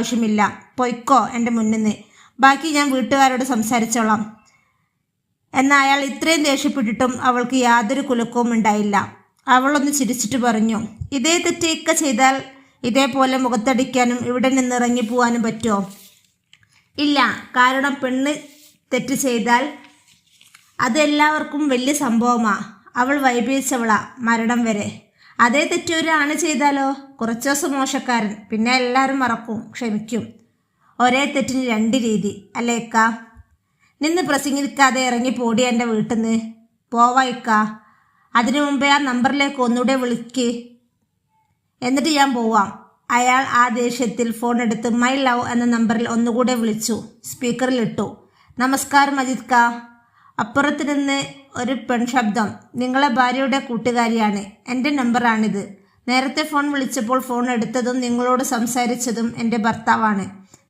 ആവശ്യമില്ല, പൊയ്ക്കോ എൻ്റെ മുന്നിൽ നിന്ന്, ബാക്കി ഞാൻ വീട്ടുകാരോട് സംസാരിച്ചോളാം. എന്നാൽ അയാൾ ഇത്രയും ദേഷ്യപ്പെട്ടിട്ടും അവൾക്ക് യാതൊരു കുലുക്കവും ഉണ്ടായില്ല. അവളൊന്ന് ചിരിച്ചിട്ട് പറഞ്ഞു, ഇതേ തെറ്റൊക്കെ ചെയ്താൽ ഇതേപോലെ മുഖത്തടിക്കാനും ഇവിടെ നിന്ന് ഇറങ്ങി പോവാനും പറ്റുമോ? ഇല്ല, കാരണം പെണ്ണ് തെറ്റ് ചെയ്താൽ അത് എല്ലാവർക്കും വലിയ സംഭവമാണ്. അവൾ വൈബിച്ചവളാ മരണം വരെ. അതേ തെറ്റ് ഒരാണ് ചെയ്താലോ, കുറച്ച് ദിവസം മോശക്കാരൻ, പിന്നെ എല്ലാവരും മറക്കും, ക്ഷമിക്കും. ഒരേ തെറ്റിന് രണ്ട് രീതി അല്ലേക്ക? നിന്ന് പ്രസംഗിക്കാതെ ഇറങ്ങി പോടി എൻ്റെ വീട്ടിൽ നിന്ന്. പോവായിക്ക. അതിനു മുമ്പേ ആ നമ്പറിലേക്ക് ഒന്നുകൂടെ വിളിക്ക്, എന്നിട്ട് ഞാൻ പോവാം. അയാൾ ആ ദേഷ്യത്തിൽ ഫോൺ എടുത്ത് മൈ ലവ് എന്ന നമ്പറിൽ ഒന്നുകൂടെ വിളിച്ചു. സ്പീക്കറിലിട്ടു. നമസ്കാരം അജിത് കാ. അപ്പുറത്ത് നിന്ന് ഒരു പെൺശബ്ദം. നിങ്ങളെ ഭാര്യയുടെ കൂട്ടുകാരിയാണ്. എൻ്റെ നമ്പറാണിത്. നേരത്തെ ഫോൺ വിളിച്ചപ്പോൾ ഫോൺ എടുത്തതും നിങ്ങളോട് സംസാരിച്ചതും എൻ്റെ ഭർത്താവാണ്.